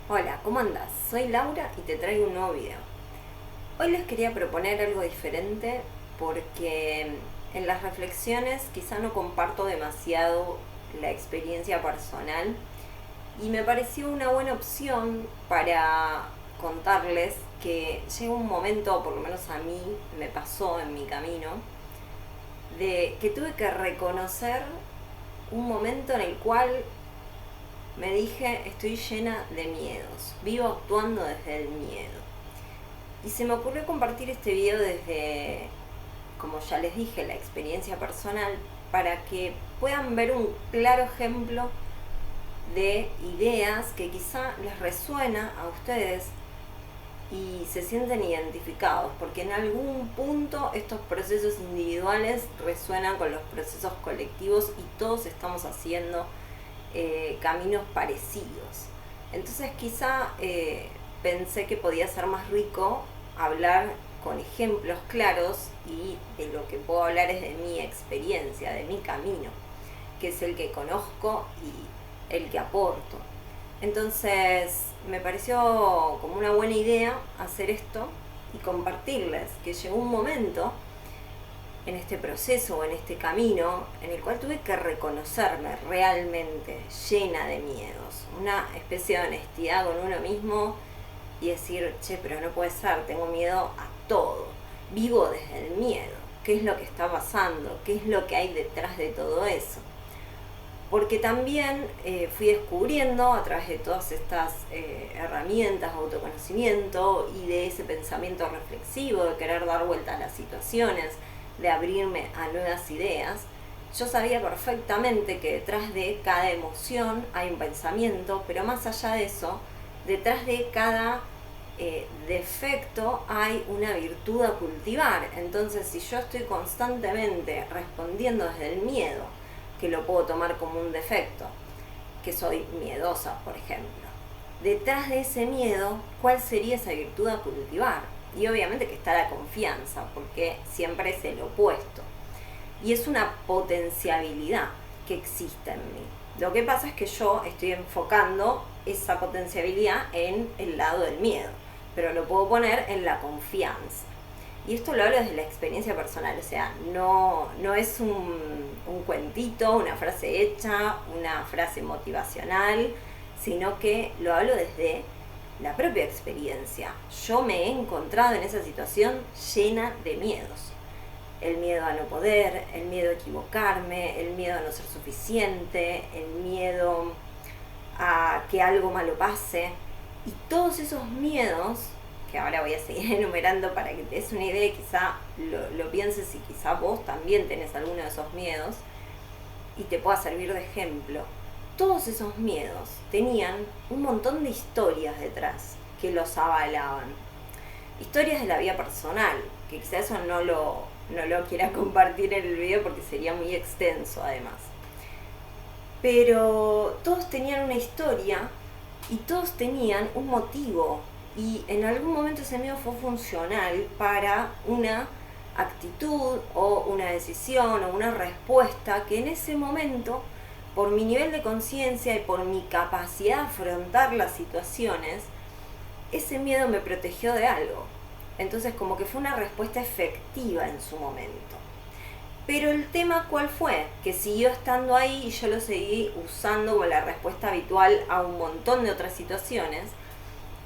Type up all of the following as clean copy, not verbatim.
Hola, ¿cómo andás? Soy Laura y te traigo un nuevo video. Hoy les quería proponer algo diferente porque en las reflexiones quizá no comparto demasiado la experiencia personal y me pareció una buena opción para contarles que llega un momento, o por lo menos a mí me pasó en mi camino, de que tuve que reconocer un momento en el cual me dije: estoy llena de miedos, vivo actuando desde el miedo. Y se me ocurrió compartir este video desde, como ya les dije, la experiencia personal, para que puedan ver un claro ejemplo de ideas que quizá les resuena a ustedes y se sienten identificados, porque en algún punto estos procesos individuales resuenan con los procesos colectivos y todos estamos haciendo caminos parecidos. Entonces quizá pensé que podía ser más rico hablar con ejemplos claros, y de lo que puedo hablar es de mi experiencia, de mi camino, que es el que conozco y el que aporto. Entonces me pareció como una buena idea hacer esto y compartirles que llegó un momento en este proceso o en este camino en el cual tuve que reconocerme realmente llena de miedos, una especie de honestidad con uno mismo y decir: che, pero no puede ser, tengo miedo a todo, vivo desde el miedo, ¿qué es lo que está pasando? ¿Qué es lo que hay detrás de todo eso? Porque también fui descubriendo a través de todas estas herramientas de autoconocimiento y de ese pensamiento reflexivo, de querer dar vuelta a las situaciones, de abrirme a nuevas ideas. Yo sabía perfectamente que detrás de cada emoción hay un pensamiento, pero más allá de eso, detrás de cada defecto hay una virtud a cultivar. Entonces, si yo estoy constantemente respondiendo desde el miedo, que lo puedo tomar como un defecto, que soy miedosa, por ejemplo, detrás de ese miedo, ¿cuál sería esa virtud a cultivar? Y obviamente que está la confianza, porque siempre es el opuesto. Y es una potenciabilidad que existe en mí. Lo que pasa es que yo estoy enfocando esa potenciabilidad en el lado del miedo, pero lo puedo poner en la confianza. Y esto lo hablo desde la experiencia personal, o sea, no es un cuentito, una frase hecha, una frase motivacional, sino que lo hablo desde la propia experiencia. Yo me he encontrado en esa situación llena de miedos. El miedo a no poder, el miedo a equivocarme, el miedo a no ser suficiente, el miedo a que algo malo pase. Y todos esos miedos, que ahora voy a seguir enumerando para que te des una idea y quizá lo pienses y quizá vos también tenés alguno de esos miedos y te pueda servir de ejemplo. Todos esos miedos tenían un montón de historias detrás que los avalaban. Historias de la vida personal, que quizá eso no lo quiera compartir en el video porque sería muy extenso además. Pero todos tenían una historia y todos tenían un motivo, y en algún momento ese miedo fue funcional para una actitud o una decisión o una respuesta que en ese momento, por mi nivel de conciencia y por mi capacidad de afrontar las situaciones, ese miedo me protegió de algo. Entonces como que fue una respuesta efectiva en su momento. Pero el tema, ¿cuál fue? Que siguió estando ahí y yo lo seguí usando como la respuesta habitual a un montón de otras situaciones,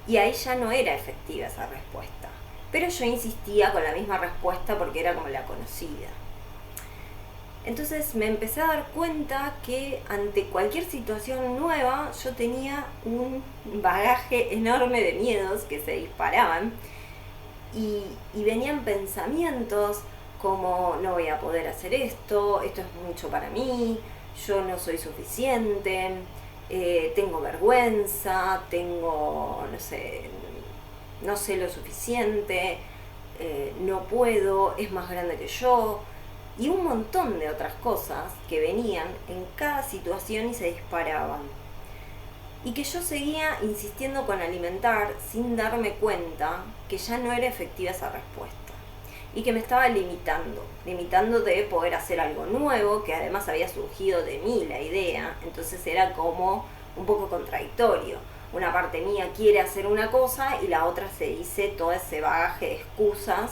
y ahí ya no era efectiva esa respuesta. Pero yo insistía con la misma respuesta porque era como la conocida. Entonces me empecé a dar cuenta que ante cualquier situación nueva yo tenía un bagaje enorme de miedos que se disparaban, y venían pensamientos como: no voy a poder hacer esto, esto es mucho para mí, yo no soy suficiente, tengo vergüenza, no sé lo suficiente, no puedo, es más grande que yo, y un montón de otras cosas que venían en cada situación y se disparaban. Y que yo seguía insistiendo con alimentar sin darme cuenta que ya no era efectiva esa respuesta. Y que me estaba limitando de poder hacer algo nuevo, que además había surgido de mí la idea, entonces era como un poco contradictorio. una parte mía quiere hacer una cosa y la otra se dice todo ese bagaje de excusas,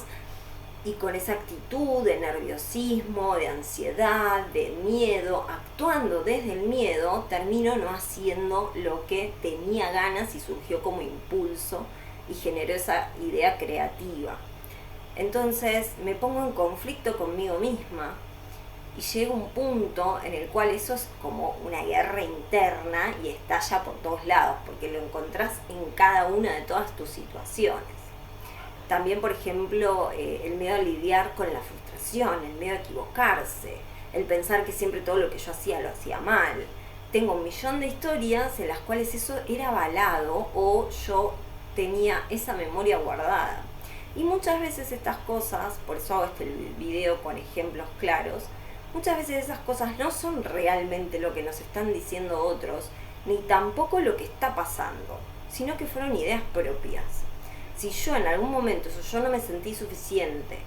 y con esa actitud de nerviosismo, de ansiedad, de miedo, actuando desde el miedo, termino no haciendo lo que tenía ganas y surgió como impulso y generó esa idea creativa. Entonces me pongo en conflicto conmigo misma y llega un punto en el cual eso es como una guerra interna y estalla por todos lados, porque lo encontrás en cada una de todas tus situaciones. También, por ejemplo, el miedo a lidiar con la frustración, el miedo a equivocarse, el pensar que siempre todo lo que yo hacía lo hacía mal. Tengo un millón de historias en las cuales eso era avalado o yo tenía esa memoria guardada. Y muchas veces estas cosas, por eso hago este video con ejemplos claros, muchas veces esas cosas no son realmente lo que nos están diciendo otros, ni tampoco lo que está pasando, sino que fueron ideas propias. Si yo en algún momento yo no me sentí suficiente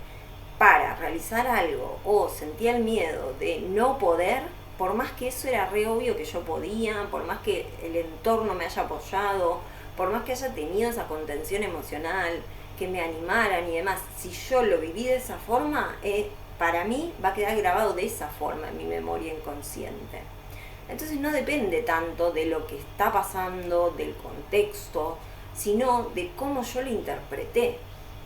para realizar algo o sentía el miedo de no poder, por más que eso era re obvio que yo podía, por más que el entorno me haya apoyado, por más que haya tenido esa contención emocional, que me animaran y demás, si yo lo viví de esa forma, para mí va a quedar grabado de esa forma en mi memoria inconsciente. Entonces no depende tanto de lo que está pasando, del contexto, sino de cómo yo lo interpreté,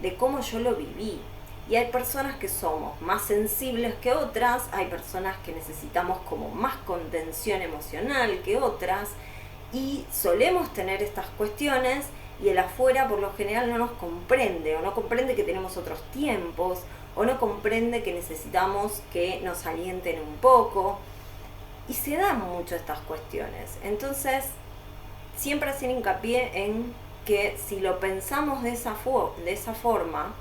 de cómo yo lo viví. Y hay personas que somos más sensibles que otras, hay personas que necesitamos como más contención emocional que otras, y solemos tener estas cuestiones y el afuera por lo general no nos comprende, o no comprende que tenemos otros tiempos, o no comprende que necesitamos que nos alienten un poco, y se dan mucho estas cuestiones. Entonces, siempre hacer hincapié en que si lo pensamos de esa forma,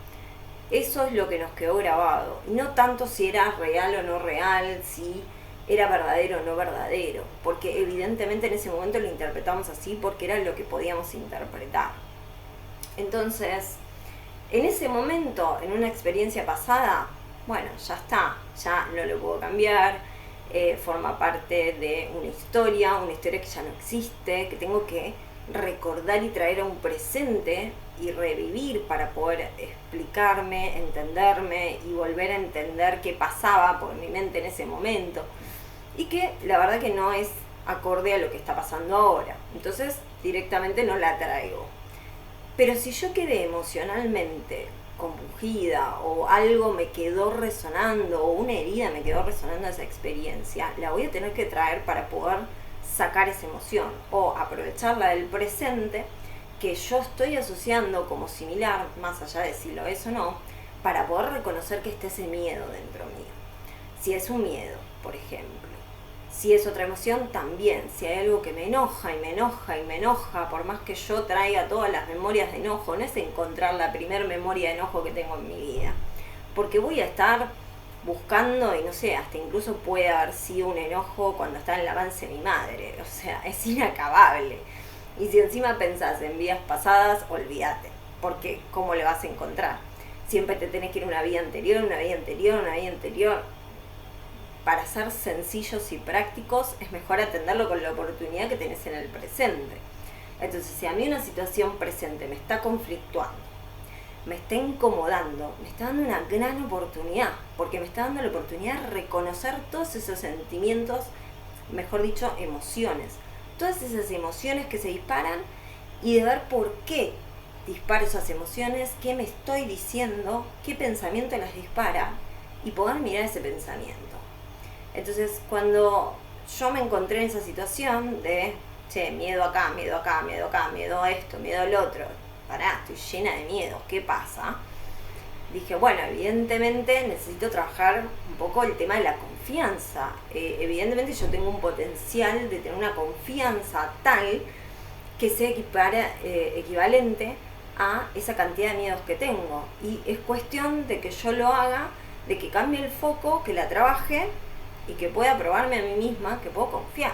eso es lo que nos quedó grabado, y no tanto si era real o no real, si era verdadero o no verdadero, porque evidentemente en ese momento lo interpretamos así porque era lo que podíamos interpretar. Entonces, en ese momento, en una experiencia pasada, bueno, ya está, ya no lo puedo cambiar, forma parte de una historia que ya no existe, que tengo que recordar y traer a un presente y revivir para poder explicarme, entenderme y volver a entender qué pasaba por mi mente en ese momento, y que la verdad que no es acorde a lo que está pasando ahora, entonces directamente no la traigo. Pero si yo quedé emocionalmente compungida o algo me quedó resonando o una herida me quedó resonando esa experiencia, la voy a tener que traer para poder sacar esa emoción o aprovecharla del presente que yo estoy asociando como similar, más allá de si lo es o no, para poder reconocer que esté ese miedo dentro mío. Si es un miedo, por ejemplo. Si es otra emoción, también. Si hay algo que me enoja y me enoja y me enoja, por más que yo traiga todas las memorias de enojo, no es encontrar la primer memoria de enojo que tengo en mi vida. Porque voy a estar buscando, y no sé, hasta incluso puede haber sido un enojo cuando estaba en la panza de mi madre. O sea, es inacabable. Y si encima pensás en vidas pasadas, olvídate. Porque ¿cómo le vas a encontrar? Siempre te tenés que ir a una vida anterior, una vida anterior, una vida anterior. Para ser sencillos y prácticos es mejor atenderlo con la oportunidad que tenés en el presente. Entonces, si a mí una situación presente me está conflictuando, me está incomodando, me está dando una gran oportunidad, porque me está dando la oportunidad de reconocer todos esos sentimientos, mejor dicho, emociones, todas esas emociones que se disparan, y de ver por qué disparo esas emociones, qué me estoy diciendo, qué pensamiento las dispara, y poder mirar ese pensamiento. Entonces, cuando yo me encontré en esa situación de, miedo acá, miedo acá, miedo acá, miedo a esto, miedo al otro, pará, estoy llena de miedo, ¿qué pasa? Dije, bueno, evidentemente necesito trabajar un poco el tema de la confianza. Evidentemente yo tengo un potencial de tener una confianza tal que sea equivalente a esa cantidad de miedos que tengo. Y es cuestión de que yo lo haga, de que cambie el foco, que la trabaje, y que pueda probarme a mí misma que puedo confiar.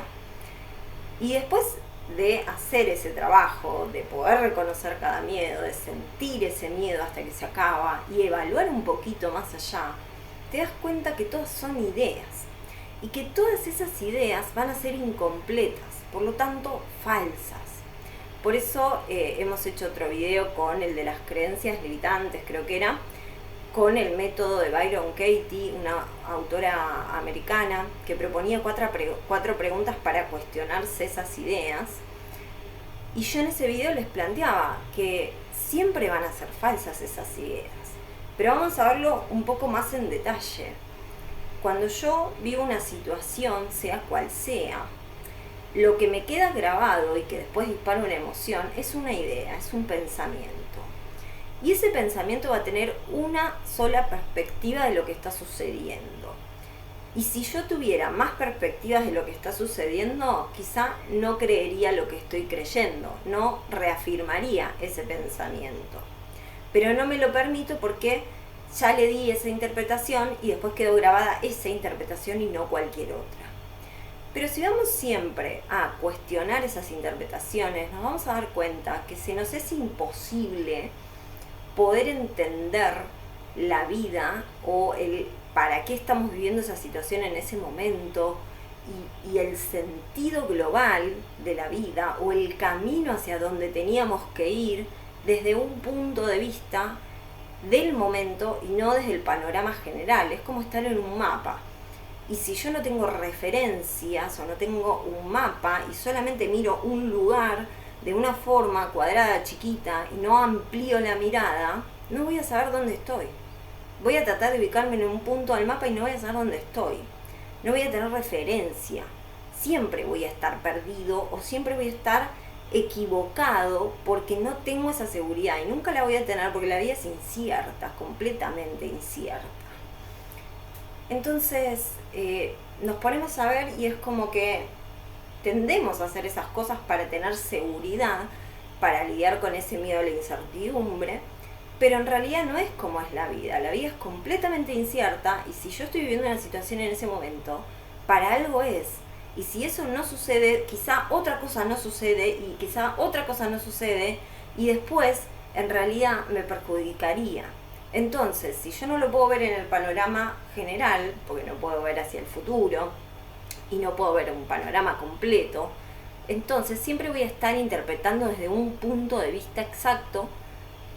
Y después de hacer ese trabajo, de poder reconocer cada miedo, de sentir ese miedo hasta que se acaba y evaluar un poquito más allá, te das cuenta que todas son ideas y que todas esas ideas van a ser incompletas, por lo tanto falsas. Por eso hemos hecho otro video con el de las creencias limitantes, creo que era, con el método de Byron Katie, una autora americana, que proponía cuatro preguntas para cuestionarse esas ideas. Y yo en ese video les planteaba que siempre van a ser falsas esas ideas. Pero vamos a verlo un poco más en detalle. Cuando yo vivo una situación, sea cual sea, lo que me queda grabado y que después dispara una emoción es una idea, es un pensamiento. Y ese pensamiento va a tener una sola perspectiva de lo que está sucediendo. Y si yo tuviera más perspectivas de lo que está sucediendo, quizá no creería lo que estoy creyendo, no reafirmaría ese pensamiento. Pero no me lo permito porque ya le di esa interpretación y después quedó grabada esa interpretación y no cualquier otra. Pero si vamos siempre a cuestionar esas interpretaciones, nos vamos a dar cuenta que se nos es imposible poder entender la vida o el para qué estamos viviendo esa situación en ese momento y el sentido global de la vida o el camino hacia donde teníamos que ir desde un punto de vista del momento y no desde el panorama general. Es como estar en un mapa. Y si yo no tengo referencias o no tengo un mapa y solamente miro un lugar de una forma cuadrada, chiquita, y no amplío la mirada, no voy a saber dónde estoy. Voy a tratar de ubicarme en un punto del mapa y no voy a saber dónde estoy. No voy a tener referencia. Siempre voy a estar perdido o siempre voy a estar equivocado porque no tengo esa seguridad y nunca la voy a tener porque la vida es incierta, completamente incierta. Entonces nos ponemos a ver y es como que tendemos a hacer esas cosas para tener seguridad, para lidiar con ese miedo a la incertidumbre, pero en realidad no es como es la vida es completamente incierta y si yo estoy viviendo una situación en ese momento, para algo es. Y si eso no sucede, quizá otra cosa no sucede y quizá otra cosa no sucede y después en realidad me perjudicaría. Entonces, si yo no lo puedo ver en el panorama general, porque no puedo ver hacia el futuro y no puedo ver un panorama completo, entonces siempre voy a estar interpretando desde un punto de vista exacto.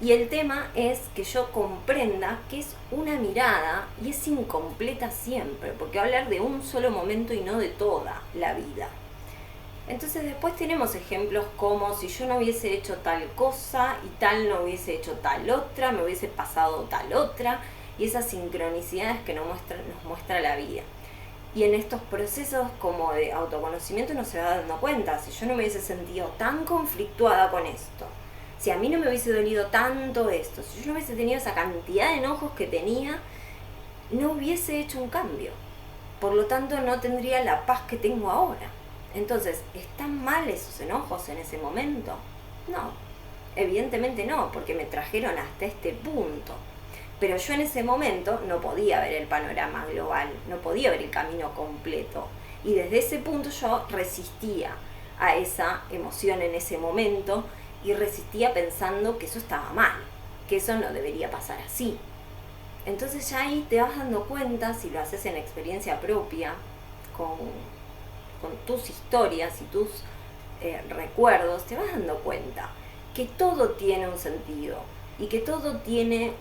Y el tema es que yo comprenda que es una mirada y es incompleta siempre, porque va a hablar de un solo momento y no de toda la vida. Entonces después tenemos ejemplos como si yo no hubiese hecho tal cosa y tal no hubiese hecho tal otra, me hubiese pasado tal otra, y esas sincronicidades que nos muestra la vida. Y en estos procesos como de autoconocimiento uno se va dando cuenta, si yo no me hubiese sentido tan conflictuada con esto, si a mí no me hubiese dolido tanto esto, si yo no hubiese tenido esa cantidad de enojos que tenía, no hubiese hecho un cambio. Por lo tanto, no tendría la paz que tengo ahora. Entonces, ¿están mal esos enojos en ese momento? No, evidentemente no, porque me trajeron hasta este punto. Pero yo en ese momento no podía ver el panorama global, no podía ver el camino completo. Y desde ese punto yo resistía a esa emoción en ese momento, y resistía pensando que eso estaba mal, que eso no debería pasar así. Entonces ya ahí te vas dando cuenta, si lo haces en experiencia propia, con tus historias y tus recuerdos, te vas dando cuenta que todo tiene un sentido y que todo tiene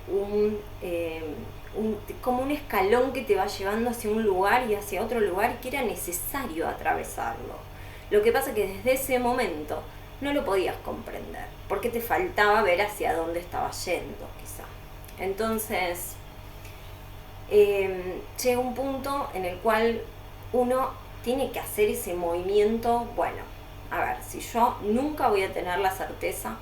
como un escalón que te va llevando hacia un lugar y hacia otro lugar que era necesario atravesarlo. Lo que pasa es que desde ese momento no lo podías comprender, porque te faltaba ver hacia dónde estaba yendo, quizá. Entonces, llega un punto en el cual uno tiene que hacer ese movimiento. Bueno, a ver, si yo nunca voy a tener la certeza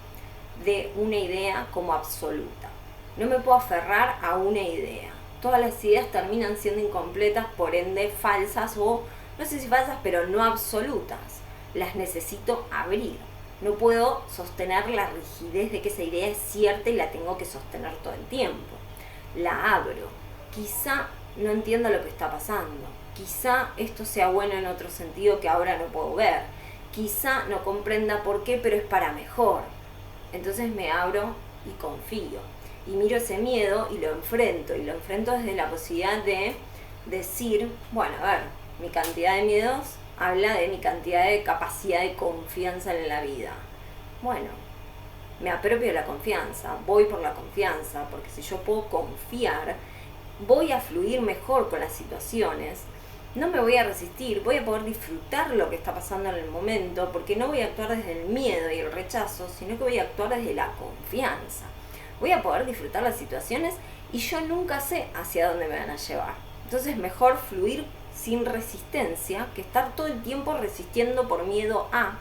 de una idea como absoluta, no me puedo aferrar a una idea. Todas las ideas terminan siendo incompletas, por ende falsas, o no sé si falsas, pero no absolutas. Las necesito abrir. No puedo sostener la rigidez de que esa idea es cierta y la tengo que sostener todo el tiempo. La abro. Quizá no entienda lo que está pasando. Quizá esto sea bueno en otro sentido que ahora no puedo ver. Quizá no comprenda por qué, pero es para mejor. Entonces me abro y confío. Y miro ese miedo y lo enfrento. Y lo enfrento desde la posibilidad de decir, bueno, a ver, mi cantidad de miedos habla de mi cantidad de capacidad de confianza en la vida. Bueno, me apropio de la confianza, voy por la confianza, porque si yo puedo confiar, voy a fluir mejor con las situaciones, no me voy a resistir, voy a poder disfrutar lo que está pasando en el momento, porque no voy a actuar desde el miedo y el rechazo, sino que voy a actuar desde la confianza. Voy a poder disfrutar las situaciones y yo nunca sé hacia dónde me van a llevar. Entonces mejor fluir sin resistencia que estar todo el tiempo resistiendo por miedo a,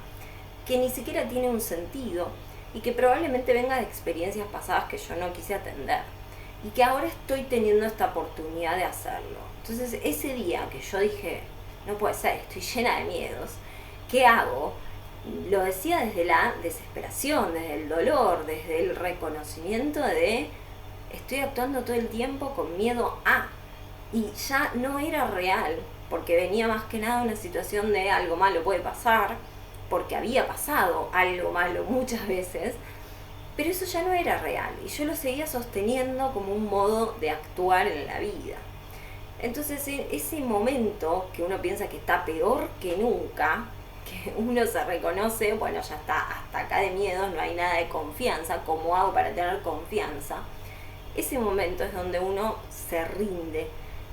que ni siquiera tiene un sentido y que probablemente venga de experiencias pasadas que yo no quise atender y que ahora estoy teniendo esta oportunidad de hacerlo. Entonces ese día que yo dije, no puede ser, estoy llena de miedos, ¿qué hago? Lo decía desde la desesperación, desde el dolor, desde el reconocimiento de estoy actuando todo el tiempo con miedo a, y ya no era real, porque venía más que nada una situación de algo malo puede pasar, porque había pasado algo malo muchas veces, pero eso ya no era real y yo lo seguía sosteniendo como un modo de actuar en la vida. Entonces ese momento que uno piensa que está peor que nunca, que uno se reconoce, bueno, ya está, hasta acá de miedos, no hay nada de confianza, ¿cómo hago para tener confianza? Ese momento es donde uno se rinde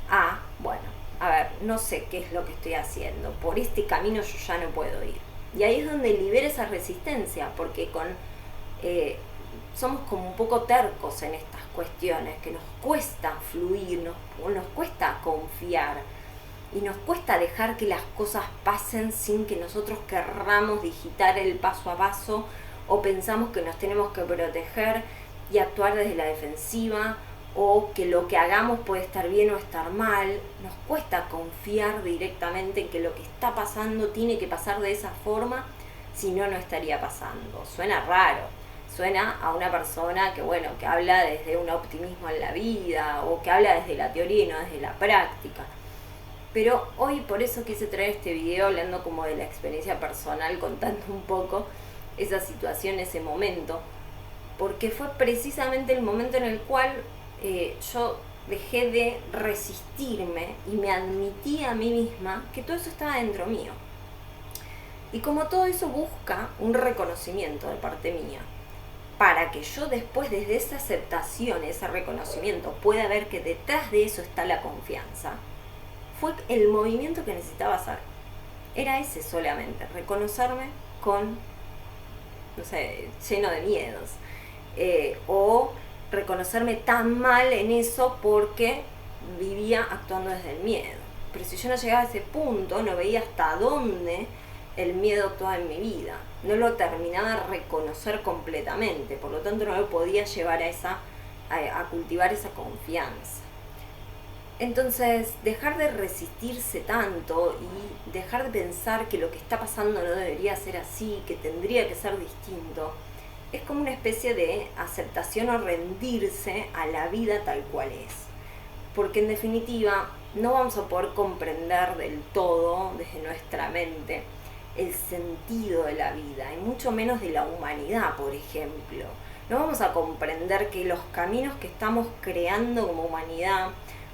a, bueno, a ver, no sé qué es lo que estoy haciendo, por este camino yo ya no puedo ir. Y ahí es donde libera esa resistencia, porque somos como un poco tercos en estas cuestiones, que nos cuesta fluir, nos cuesta confiar y nos cuesta dejar que las cosas pasen sin que nosotros querramos digitar el paso a paso o pensamos que nos tenemos que proteger y actuar desde la defensiva o que lo que hagamos puede estar bien o estar mal. Nos cuesta confiar directamente en que lo que está pasando tiene que pasar de esa forma, si no, no estaría pasando. Suena raro, suena a una persona que, bueno, que habla desde un optimismo en la vida o que habla desde la teoría y no desde la práctica. Pero hoy por eso quise traer este video hablando como de la experiencia personal, contando un poco esa situación, ese momento, porque fue precisamente el momento en el cual yo dejé de resistirme y me admití a mí misma que todo eso estaba dentro mío. Y como todo eso busca un reconocimiento de parte mía, para que yo después desde esa aceptación, ese reconocimiento, pueda ver que detrás de eso está la confianza, fue el movimiento que necesitaba hacer. Era ese solamente, reconocerme con, no sé, lleno de miedos. O reconocerme tan mal en eso porque vivía actuando desde el miedo. Pero si yo no llegaba a ese punto, no veía hasta dónde el miedo actuaba en mi vida. No lo terminaba de reconocer completamente, por lo tanto no lo podía llevar a cultivar esa confianza. Entonces, dejar de resistirse tanto y dejar de pensar que lo que está pasando no debería ser así, que tendría que ser distinto, es como una especie de aceptación o rendirse a la vida tal cual es. Porque en definitiva no vamos a poder comprender del todo desde nuestra mente el sentido de la vida y mucho menos de la humanidad, por ejemplo. No vamos a comprender que los caminos que estamos creando como humanidad,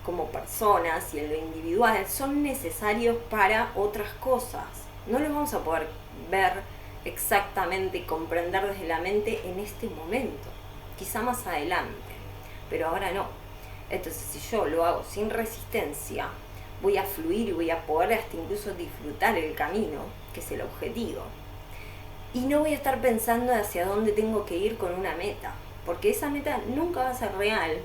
como personas y en lo individual son necesarios para otras cosas. No los vamos a poder ver exactamente y comprender desde la mente en este momento, quizá más adelante, pero ahora no. Entonces si yo lo hago sin resistencia, voy a fluir y voy a poder hasta incluso disfrutar el camino, que es el objetivo, y no voy a estar pensando hacia dónde tengo que ir con una meta, porque esa meta nunca va a ser real,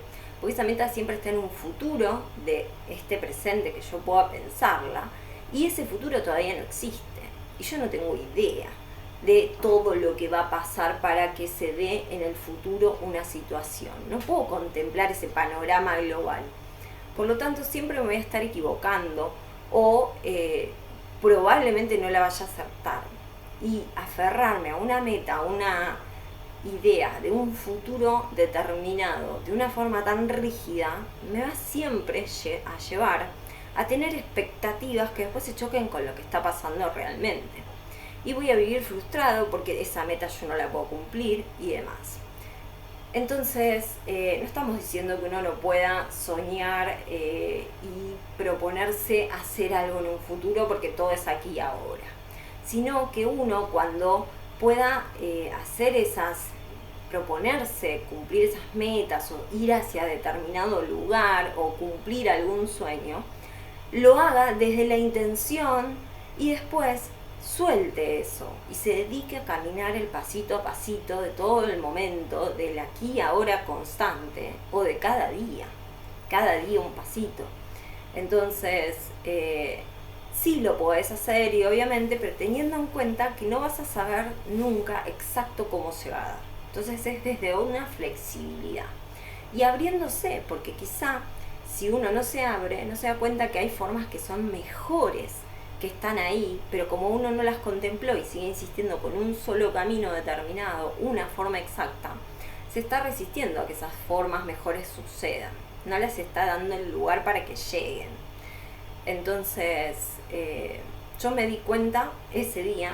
porque esa meta siempre está en un futuro de este presente que yo pueda pensarla, y ese futuro todavía no existe, y yo no tengo idea de todo lo que va a pasar para que se dé en el futuro una situación. No puedo contemplar ese panorama global. Por lo tanto, siempre me voy a estar equivocando o probablemente no la vaya a acertar. Y aferrarme a una meta, a una idea de un futuro determinado de una forma tan rígida, me va siempre a llevar a tener expectativas que después se choquen con lo que está pasando realmente. Y voy a vivir frustrado porque esa meta yo no la puedo cumplir y demás. Entonces, no estamos diciendo que uno no pueda soñar y proponerse hacer algo en un futuro porque todo es aquí y ahora, sino que uno cuando pueda proponerse, cumplir esas metas o ir hacia determinado lugar o cumplir algún sueño, lo haga desde la intención y después suelte eso y se dedique a caminar el pasito a pasito de todo el momento, del aquí y ahora constante o de cada día un pasito. Entonces, sí lo podés hacer y obviamente, pero teniendo en cuenta que no vas a saber nunca exacto cómo se va a dar. Entonces es desde una flexibilidad y abriéndose, porque quizá si uno no se abre, no se da cuenta que hay formas que son mejores, que están ahí, pero como uno no las contempló y sigue insistiendo con un solo camino determinado, una forma exacta, se está resistiendo a que esas formas mejores sucedan, no les está dando el lugar para que lleguen. Entonces, yo me di cuenta ese día,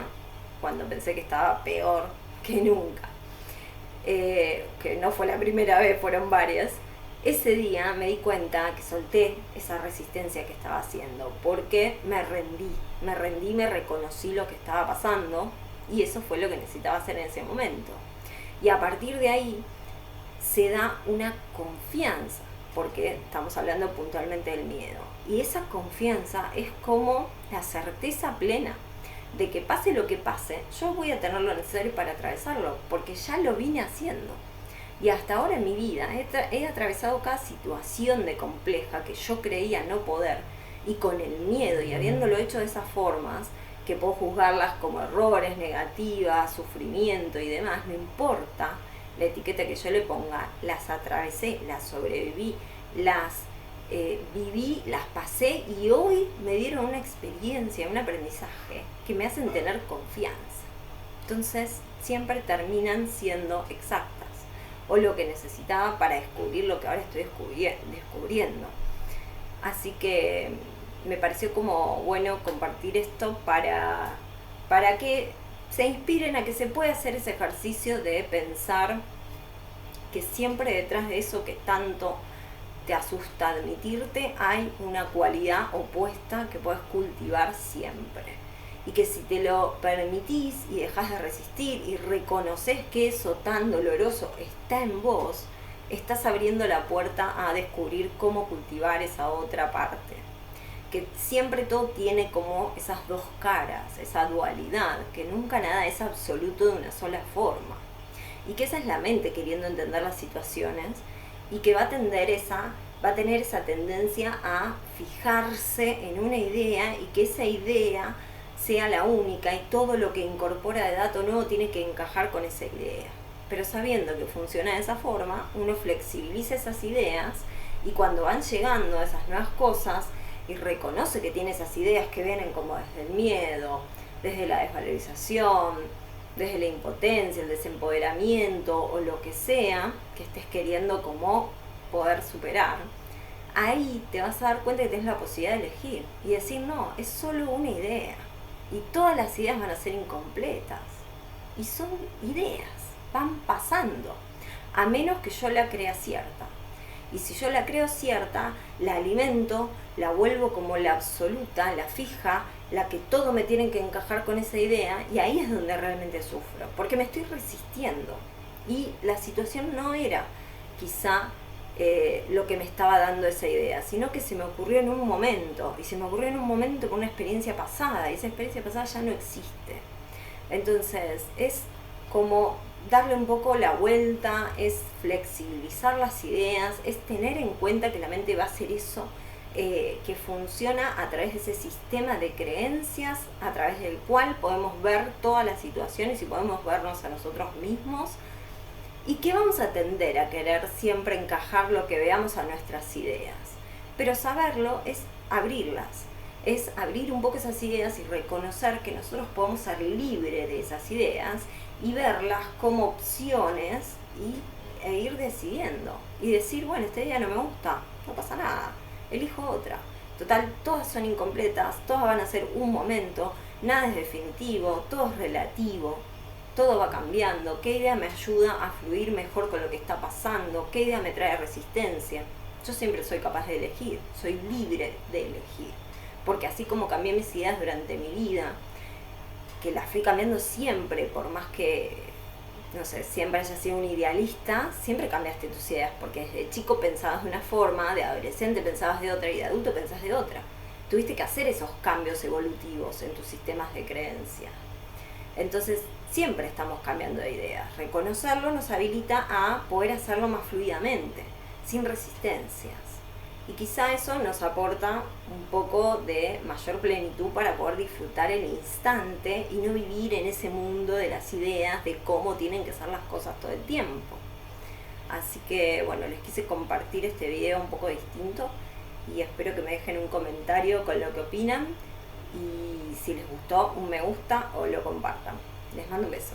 cuando pensé que estaba peor que nunca, que no fue la primera vez, fueron varias. Ese día me di cuenta que solté esa resistencia que estaba haciendo, porque me rendí, me reconocí lo que estaba pasando y eso fue lo que necesitaba hacer en ese momento. Y a partir de ahí se da una confianza, porque estamos hablando puntualmente del miedo. Y esa confianza es como la certeza plena de que pase lo que pase, yo voy a tener lo necesario para atravesarlo, porque ya lo vine haciendo. Y hasta ahora en mi vida he atravesado cada situación de compleja que yo creía no poder, y con el miedo y habiéndolo hecho de esas formas, que puedo juzgarlas como errores, negativas, sufrimiento y demás, no importa la etiqueta que yo le ponga, las atravesé, las sobreviví, las viví, las pasé y hoy me dieron una experiencia, un aprendizaje que me hacen tener confianza. Entonces siempre terminan siendo exactas o lo que necesitaba para descubrir lo que ahora estoy descubriendo. Así que me pareció como bueno compartir esto para que se inspiren a que se pueda hacer ese ejercicio de pensar que siempre detrás de eso que tanto te asusta admitirte hay una cualidad opuesta que puedes cultivar siempre, y que si te lo permitís y dejas de resistir y reconoces que eso tan doloroso está en vos, estás abriendo la puerta a descubrir cómo cultivar esa otra parte, que siempre todo tiene como esas dos caras, esa dualidad, que nunca nada es absoluto de una sola forma, y que esa es la mente queriendo entender las situaciones y que va a tener esa tendencia a fijarse en una idea y que esa idea sea la única y todo lo que incorpora de dato nuevo tiene que encajar con esa idea. Pero sabiendo que funciona de esa forma, uno flexibiliza esas ideas y cuando van llegando a esas nuevas cosas y reconoce que tiene esas ideas que vienen como desde el miedo, desde la desvalorización, desde la impotencia, el desempoderamiento o lo que sea que estés queriendo como poder superar, ahí te vas a dar cuenta que tienes la posibilidad de elegir y decir no, es solo una idea y todas las ideas van a ser incompletas y son ideas, van pasando, a menos que yo la crea cierta. Y si yo la creo cierta, la alimento, la vuelvo como la absoluta, la fija, la que todo me tiene que encajar con esa idea, y ahí es donde realmente sufro, porque me estoy resistiendo. Y la situación no era quizá lo que me estaba dando esa idea, sino que se me ocurrió en un momento, y se me ocurrió en un momento con una experiencia pasada, y esa experiencia pasada ya no existe. Entonces es como darle un poco la vuelta, es flexibilizar las ideas, es tener en cuenta que la mente va a hacer eso, que funciona a través de ese sistema de creencias a través del cual podemos ver todas las situaciones y podemos vernos a nosotros mismos, y que vamos a tender a querer siempre encajar lo que veamos a nuestras ideas, pero saberlo es abrirlas, es abrir un poco esas ideas y reconocer que nosotros podemos ser libres de esas ideas y verlas como opciones e ir decidiendo y decir, bueno, esta idea no me gusta, no pasa nada, elijo otra. Total, todas son incompletas, todas van a ser un momento, nada es definitivo, todo es relativo, todo va cambiando. ¿Qué idea me ayuda a fluir mejor con lo que está pasando? ¿Qué idea me trae resistencia? Yo siempre soy capaz de elegir, soy libre de elegir, porque así como cambié mis ideas durante mi vida, que la fui cambiando siempre, por más que, no sé, siempre hayas sido un idealista, siempre cambiaste tus ideas, porque desde chico pensabas de una forma, de adolescente pensabas de otra y de adulto pensás de otra. Tuviste que hacer esos cambios evolutivos en tus sistemas de creencia. Entonces, siempre estamos cambiando de ideas. Reconocerlo nos habilita a poder hacerlo más fluidamente, sin resistencias. Y quizá eso nos aporta un poco de mayor plenitud para poder disfrutar el instante y no vivir en ese mundo de las ideas de cómo tienen que ser las cosas todo el tiempo. Así que bueno, les quise compartir este video un poco distinto y espero que me dejen un comentario con lo que opinan y si les gustó, un me gusta o lo compartan. Les mando un beso.